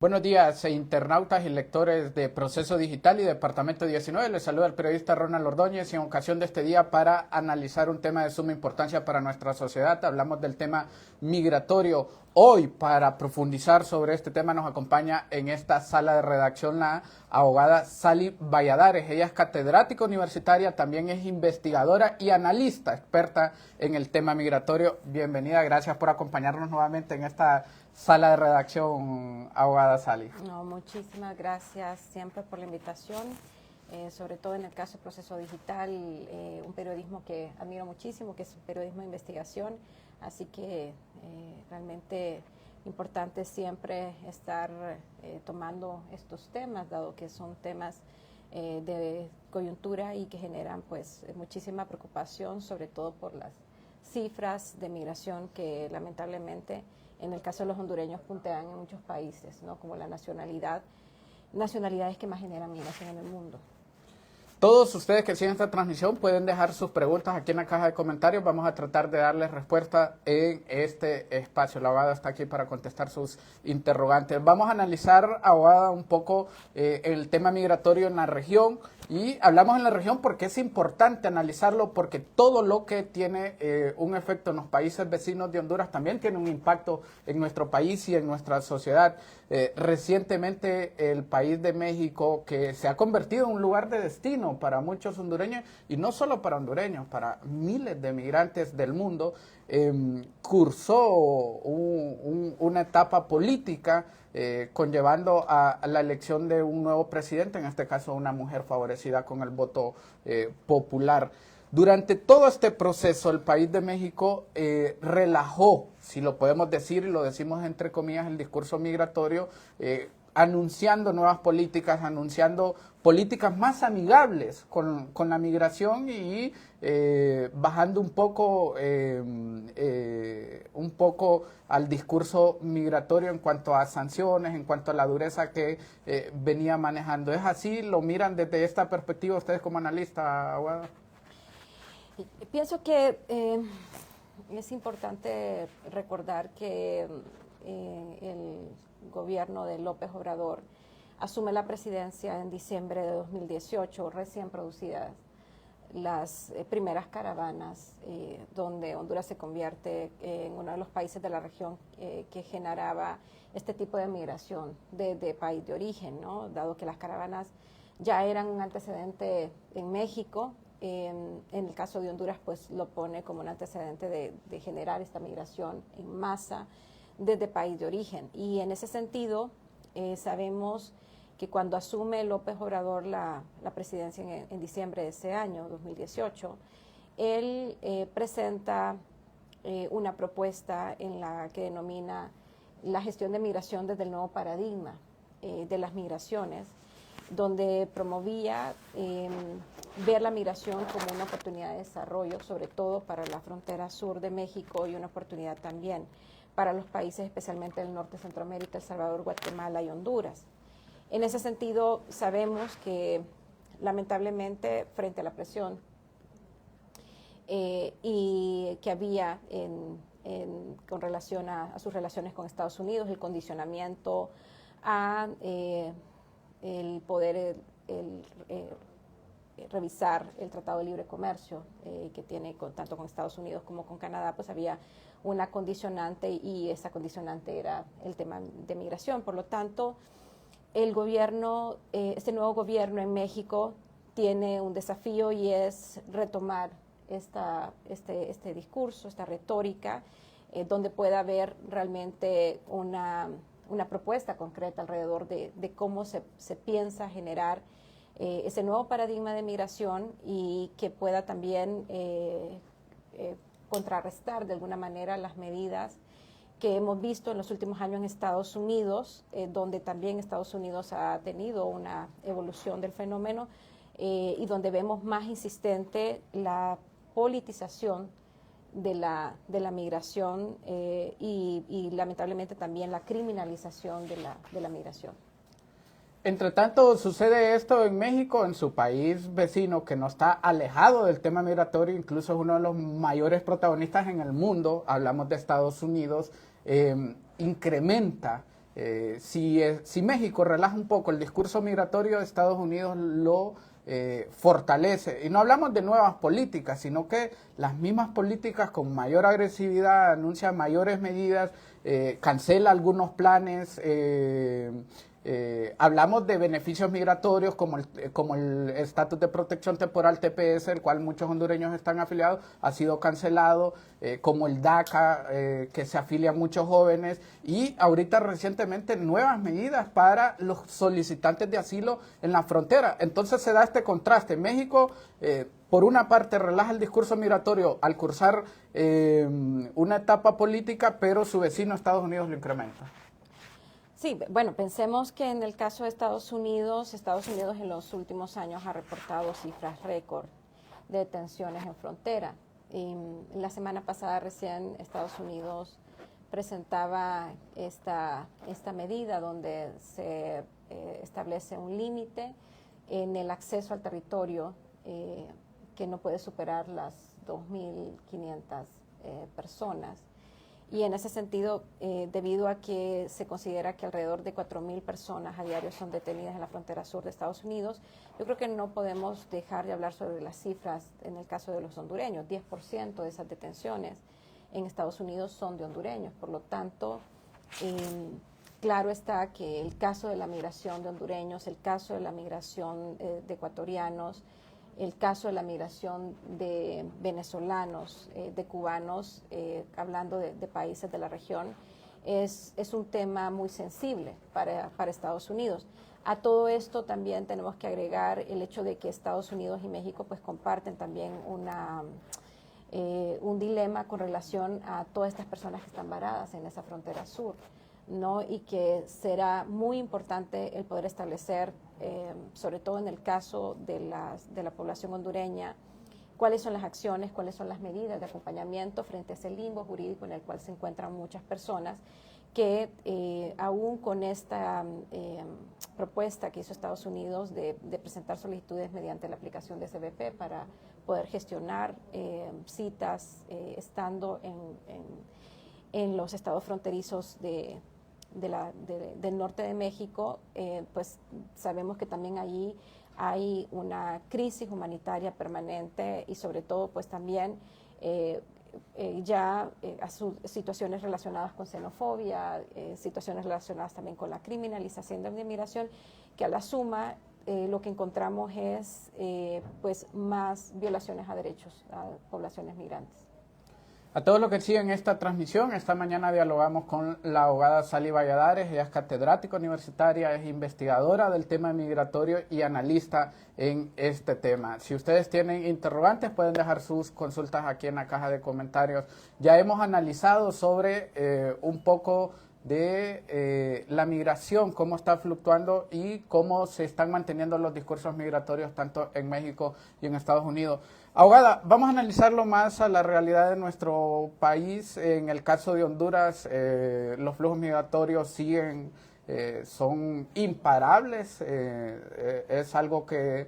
Buenos días, internautas y lectores de Proceso Digital y Departamento 19. Les saluda el periodista Ronald Ordóñez y en ocasión de este día para analizar un tema de suma importancia para nuestra sociedad. Hablamos del tema migratorio. Hoy, para profundizar sobre este tema, nos acompaña en esta sala de redacción la abogada Sally Valladares. Ella es catedrática universitaria, también es investigadora y analista experta en el tema migratorio. Bienvenida, gracias por acompañarnos nuevamente en esta sala de redacción, abogada Sally. No, muchísimas gracias siempre por la invitación, sobre todo en el caso de Proceso Digital, un periodismo que admiro muchísimo, que es el periodismo de investigación, así que realmente importante siempre estar tomando estos temas, dado que son temas de coyuntura y que generan pues muchísima preocupación, sobre todo por las cifras de migración que lamentablemente en el caso de los hondureños puntean en muchos países, ¿no? Como la nacionalidades que más generan migración en el mundo. Todos ustedes que siguen esta transmisión pueden dejar sus preguntas aquí en la caja de comentarios. Vamos a tratar de darles respuesta en este espacio. La abogada está aquí para contestar sus interrogantes. Vamos a analizar, abogada, un poco el tema migratorio en la región. Y hablamos en la región porque es importante analizarlo, porque todo lo que tiene un efecto en los países vecinos de Honduras también tiene un impacto en nuestro país y en nuestra sociedad. Recientemente el país de México, que se ha convertido en un lugar de destino para muchos hondureños, y no solo para hondureños, para miles de migrantes del mundo, cursó una etapa política conllevando a la elección de un nuevo presidente, en este caso una mujer favorecida con el voto popular. Durante todo este proceso, el país de México relajó, si lo podemos decir, y lo decimos entre comillas, el discurso migratorio, anunciando nuevas políticas, anunciando políticas más amigables con la migración y bajando un poco al discurso migratorio en cuanto a sanciones, en cuanto a la dureza que venía manejando. ¿Es así? ¿Lo miran desde esta perspectiva ustedes como analista, abogada? Pienso que es importante recordar que el gobierno de López Obrador asume la presidencia en diciembre de 2018, recién producidas las primeras caravanas, donde Honduras se convierte en uno de los países de la región que generaba este tipo de migración de país de origen, ¿no? Dado que las caravanas ya eran un antecedente en México. En el caso de Honduras, pues lo pone como un antecedente de generar esta migración en masa desde país de origen. Y en ese sentido, sabemos que cuando asume López Obrador la presidencia en diciembre de ese año, 2018, él presenta una propuesta en la que denomina la gestión de migración desde el nuevo paradigma de las migraciones, donde promovía ver la migración como una oportunidad de desarrollo, sobre todo para la frontera sur de México y una oportunidad también para los países, especialmente del norte de Centroamérica, El Salvador, Guatemala y Honduras. En ese sentido, sabemos que lamentablemente frente a la presión y que había con relación a sus relaciones con Estados Unidos, el condicionamiento a el poder revisar el Tratado de Libre Comercio que tiene tanto con Estados Unidos como con Canadá, pues había una condicionante y esa condicionante era el tema de migración. Por lo tanto, el gobierno, este nuevo gobierno en México tiene un desafío y es retomar este discurso, esta retórica, donde pueda haber realmente una propuesta concreta alrededor de cómo se piensa generar ese nuevo paradigma de migración y que pueda también contrarrestar de alguna manera las medidas que hemos visto en los últimos años en Estados Unidos, donde también Estados Unidos ha tenido una evolución del fenómeno y donde vemos más insistente la politización de la migración y lamentablemente también la criminalización de la migración. Entre tanto, sucede esto en México, en su país vecino, que no está alejado del tema migratorio, incluso es uno de los mayores protagonistas en el mundo, hablamos de Estados Unidos, incrementa si México relaja un poco el discurso migratorio, Estados Unidos lo fortalece. Y no hablamos de nuevas políticas, sino que las mismas políticas con mayor agresividad anuncian mayores medidas, cancela algunos planes. Hablamos de beneficios migratorios como el estatus de protección temporal TPS, el cual muchos hondureños están afiliados, ha sido cancelado, como el DACA, que se afilia a muchos jóvenes, y ahorita recientemente nuevas medidas para los solicitantes de asilo en la frontera. Entonces se da este contraste. México, por una parte, relaja el discurso migratorio al cursar una etapa política, pero su vecino Estados Unidos lo incrementa. Sí, bueno, pensemos que en el caso de Estados Unidos en los últimos años ha reportado cifras récord de detenciones en frontera. Y la semana pasada recién Estados Unidos presentaba esta medida donde se establece un límite en el acceso al territorio que no puede superar las 2.500 personas. Y en ese sentido, debido a que se considera que alrededor de 4.000 personas a diario son detenidas en la frontera sur de Estados Unidos, yo creo que no podemos dejar de hablar sobre las cifras en el caso de los hondureños. 10% de esas detenciones en Estados Unidos son de hondureños. Por lo tanto, claro está que el caso de la migración de hondureños, el caso de la migración de ecuatorianos, el caso de la migración de venezolanos, de cubanos, hablando de países de la región, es un tema muy sensible para Estados Unidos. A todo esto también tenemos que agregar el hecho de que Estados Unidos y México pues comparten también un dilema con relación a todas estas personas que están varadas en esa frontera sur, ¿no? Y que será muy importante el poder establecer, sobre todo en el caso de la población hondureña, cuáles son las acciones, cuáles son las medidas de acompañamiento frente a ese limbo jurídico en el cual se encuentran muchas personas que aún con esta propuesta que hizo Estados Unidos de presentar solicitudes mediante la aplicación de CBP para poder gestionar citas estando en los estados fronterizos del norte de México, pues sabemos que también allí hay una crisis humanitaria permanente y sobre todo pues también a situaciones relacionadas con xenofobia, situaciones relacionadas también con la criminalización de la inmigración, que a la suma lo que encontramos es pues más violaciones a derechos a poblaciones migrantes. A todos los que siguen esta transmisión, esta mañana dialogamos con la abogada Sally Valladares. Ella es catedrática universitaria, es investigadora del tema migratorio y analista en este tema. Si ustedes tienen interrogantes, pueden dejar sus consultas aquí en la caja de comentarios. Ya hemos analizado sobre un poco de la migración, cómo está fluctuando y cómo se están manteniendo los discursos migratorios tanto en México y en Estados Unidos. Abogada, vamos a analizarlo más a la realidad de nuestro país. En el caso de Honduras, los flujos migratorios son imparables, es algo que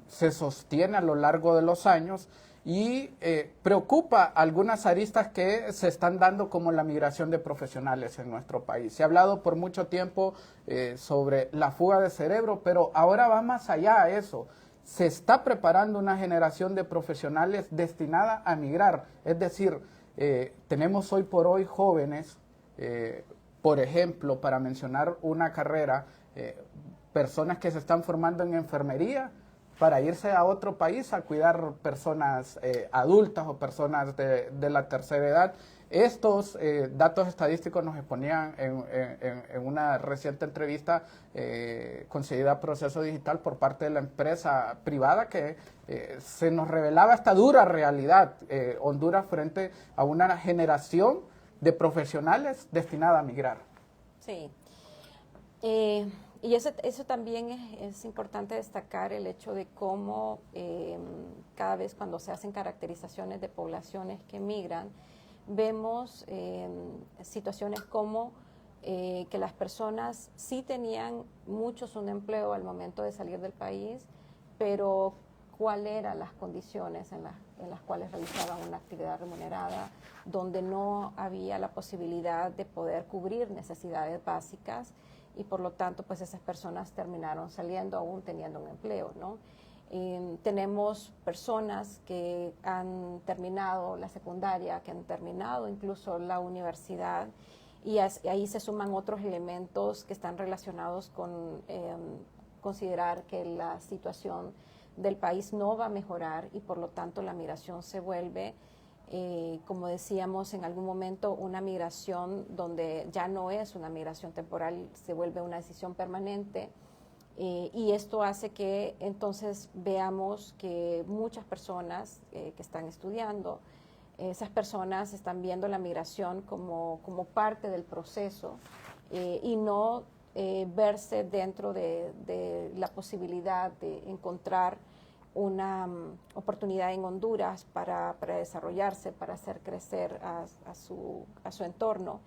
se sostiene a lo largo de los años y preocupa algunas aristas que se están dando como la migración de profesionales en nuestro país. Se ha hablado por mucho tiempo sobre la fuga de cerebro, pero ahora va más allá a eso. Se está preparando una generación de profesionales destinada a migrar. Es decir, tenemos hoy por hoy jóvenes, por ejemplo, para mencionar una carrera, personas que se están formando en enfermería para irse a otro país a cuidar personas adultas o personas de la tercera edad. Estos datos estadísticos nos exponían en una reciente entrevista concedida Proceso Digital por parte de la empresa privada que se nos revelaba esta dura realidad. Honduras frente a una generación de profesionales destinada a migrar. Sí. Y eso también es importante destacar el hecho de cómo cada vez cuando se hacen caracterizaciones de poblaciones que migran, vemos situaciones como que las personas sí tenían muchos un empleo al momento de salir del país, pero cuáles eran las condiciones en las cuales realizaban una actividad remunerada, donde no había la posibilidad de poder cubrir necesidades básicas y por lo tanto pues esas personas terminaron saliendo aún teniendo un empleo, ¿no? Tenemos personas que han terminado la secundaria, que han terminado incluso la universidad y ahí se suman otros elementos que están relacionados con considerar que la situación del país no va a mejorar y por lo tanto la migración se vuelve, como decíamos en algún momento, una migración donde ya no es una migración temporal, se vuelve una decisión permanente. Y esto hace que entonces veamos que muchas personas que están estudiando, esas personas están viendo la migración como parte del proceso y no verse dentro de la posibilidad de encontrar una oportunidad en Honduras para desarrollarse, para hacer crecer a su entorno.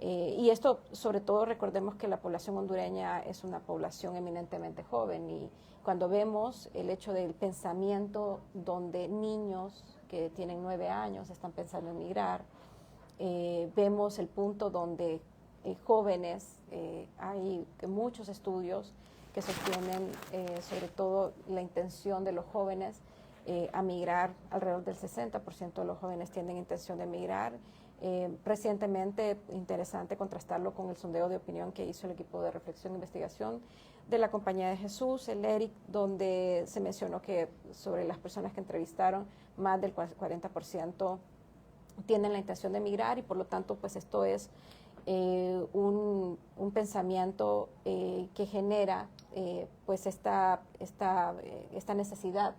Y esto, sobre todo, recordemos que la población hondureña es una población eminentemente joven y cuando vemos el hecho del pensamiento donde niños que tienen 9 años están pensando en migrar, vemos el punto donde jóvenes, hay muchos estudios que sostienen sobre todo la intención de los jóvenes a migrar, alrededor del 60% de los jóvenes tienen intención de migrar. Recientemente, interesante contrastarlo con el sondeo de opinión que hizo el equipo de reflexión e investigación de la Compañía de Jesús, el ERIC, donde se mencionó que sobre las personas que entrevistaron, más del 40% tienen la intención de migrar y por lo tanto pues esto es un pensamiento que genera pues esta necesidad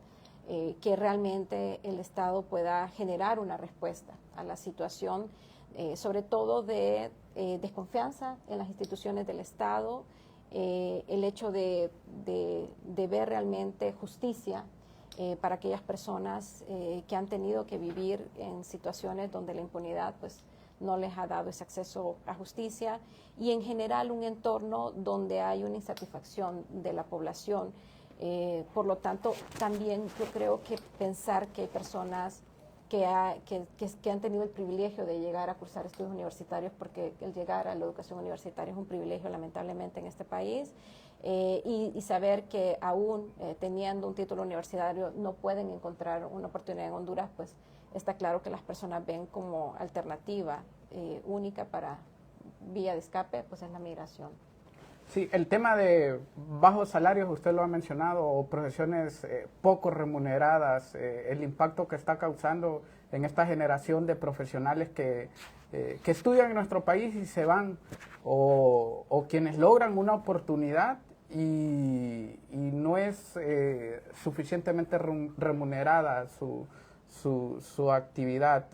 que realmente el Estado pueda generar una respuesta a la situación, sobre todo de desconfianza en las instituciones del Estado, el hecho de ver realmente justicia para aquellas personas que han tenido que vivir en situaciones donde la impunidad pues no les ha dado ese acceso a justicia y en general un entorno donde hay una insatisfacción de la población. Por lo tanto, también yo creo que pensar que hay personas que han tenido el privilegio de llegar a cursar estudios universitarios, porque el llegar a la educación universitaria es un privilegio lamentablemente en este país, y saber que aún teniendo un título universitario no pueden encontrar una oportunidad en Honduras, pues está claro que las personas ven como alternativa única para vía de escape, pues es la migración. Sí, el tema de bajos salarios, usted lo ha mencionado, o profesiones poco remuneradas, el impacto que está causando en esta generación de profesionales que estudian en nuestro país y se van, o quienes logran una oportunidad y no es suficientemente remunerada su actividad.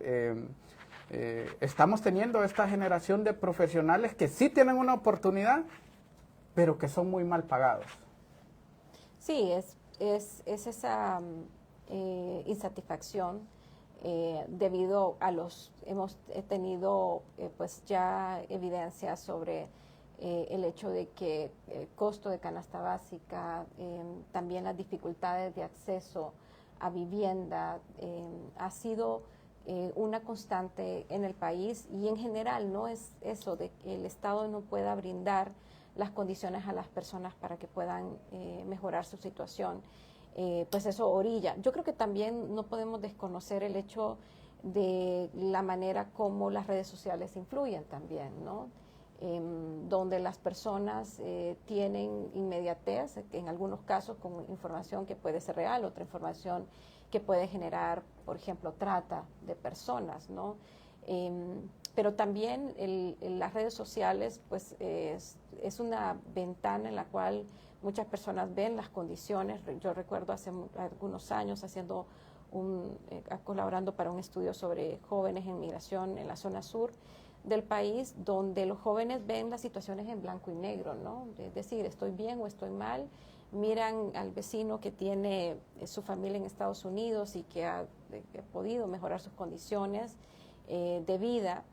Estamos teniendo esta generación de profesionales que sí tienen una oportunidad, pero que son muy mal pagados. Sí, es esa insatisfacción debido a hemos tenido pues ya evidencia sobre el hecho de que el costo de canasta básica, también las dificultades de acceso a vivienda, ha sido una constante en el país y en general no es eso de que el Estado no pueda brindar las condiciones a las personas para que puedan mejorar su situación, pues eso orilla. Yo creo que también no podemos desconocer el hecho de la manera como las redes sociales influyen también, ¿no? Donde las personas tienen inmediatez, en algunos casos con información que puede ser real, otra información que puede generar, por ejemplo, trata de personas, ¿no? Pero también las redes sociales pues es una ventana en la cual muchas personas ven las condiciones. Yo recuerdo hace algunos años colaborando para un estudio sobre jóvenes en migración en la zona sur del país, donde los jóvenes ven las situaciones en blanco y negro, ¿no? Es decir, estoy bien o estoy mal, miran al vecino que tiene su familia en Estados Unidos y que ha podido mejorar sus condiciones de vida,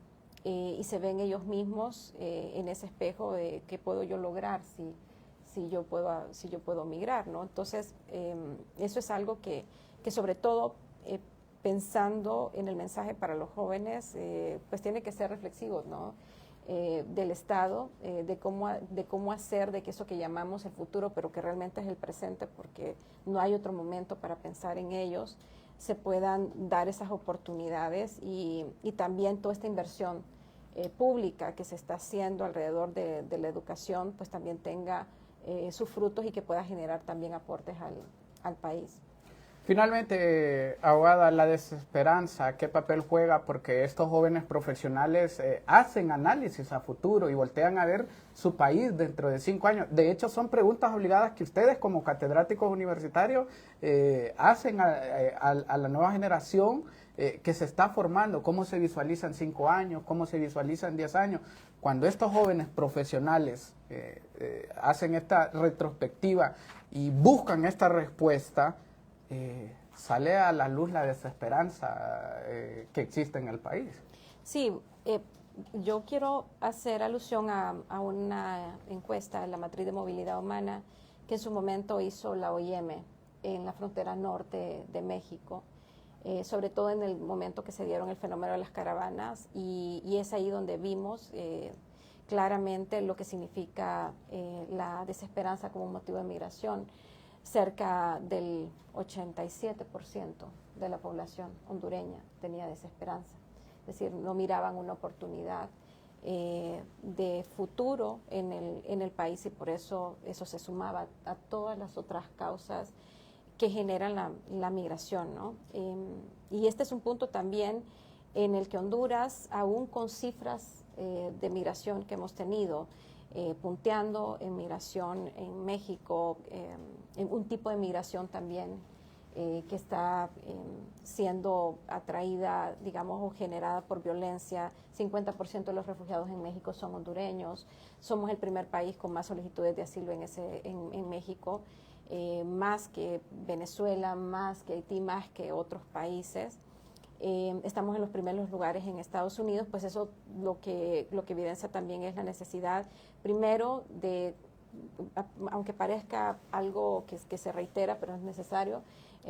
y se ven ellos mismos en ese espejo de qué puedo yo lograr si yo puedo migrar, ¿no? Entonces, eso es algo que sobre todo pensando en el mensaje para los jóvenes, pues tiene que ser reflexivos, ¿no? Del Estado, de cómo hacer de que eso que llamamos el futuro, pero que realmente es el presente, porque no hay otro momento para pensar en ellos, se puedan dar esas oportunidades y también toda esta inversión pública que se está haciendo alrededor de la educación, pues también tenga sus frutos y que pueda generar también aportes al país. Finalmente, abogada, la desesperanza, ¿qué papel juega? Porque estos jóvenes profesionales hacen análisis a futuro y voltean a ver su país dentro de 5 años. De hecho, son preguntas obligadas que ustedes como catedráticos universitarios hacen a la nueva generación que se está formando. ¿Cómo se visualizan 5 años? ¿Cómo se visualizan 10 años? Cuando estos jóvenes profesionales hacen esta retrospectiva y buscan esta respuesta, sale a la luz la desesperanza que existe en el país. Sí, yo quiero hacer alusión a una encuesta en la matriz de movilidad humana que en su momento hizo la OIM en la frontera norte de México, sobre todo en el momento que se dieron el fenómeno de las caravanas, y es ahí donde vimos claramente lo que significa la desesperanza como motivo de migración. Cerca del 87% de la población hondureña tenía desesperanza, es decir, no miraban una oportunidad de futuro en el país, y por eso se sumaba a todas las otras causas que generan la migración, ¿no? Y este es un punto también en el que Honduras, aún con cifras de migración que hemos tenido, punteando en migración en México, en un tipo de migración también que está siendo atraída, digamos, o generada por violencia. 50% de los refugiados en México son hondureños. Somos el primer país con más solicitudes de asilo en México, más que Venezuela, más que Haití, más que otros países. Estamos en los primeros lugares en Estados Unidos, pues eso lo que evidencia también es la necesidad, primero, de, aunque parezca algo que se reitera, pero es necesario,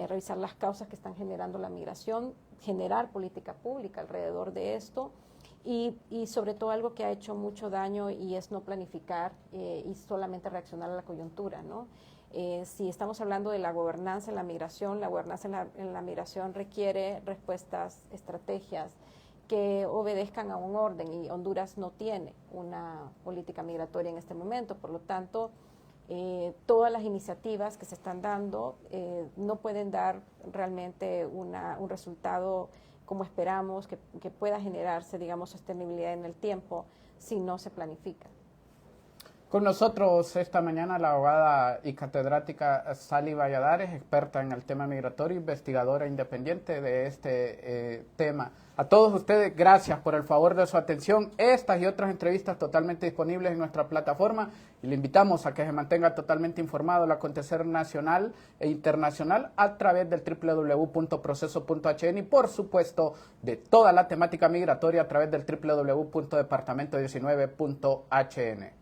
revisar las causas que están generando la migración, generar política pública alrededor de esto, y sobre todo algo que ha hecho mucho daño, y es no planificar y solamente reaccionar a la coyuntura, ¿no? Si estamos hablando de la gobernanza en la migración, la gobernanza en la migración requiere respuestas, estrategias que obedezcan a un orden, y Honduras no tiene una política migratoria en este momento. Por lo tanto, todas las iniciativas que se están dando no pueden dar realmente un resultado como esperamos, que pueda generarse, digamos, sostenibilidad en el tiempo si no se planifica. Con nosotros esta mañana la abogada y catedrática Sally Valladares, experta en el tema migratorio, investigadora independiente de este tema. A todos ustedes, gracias por el favor de su atención. Estas y otras entrevistas totalmente disponibles en nuestra plataforma, y le invitamos a que se mantenga totalmente informado del acontecer nacional e internacional a través del www.proceso.hn, y por supuesto de toda la temática migratoria a través del www.departamento19.hn.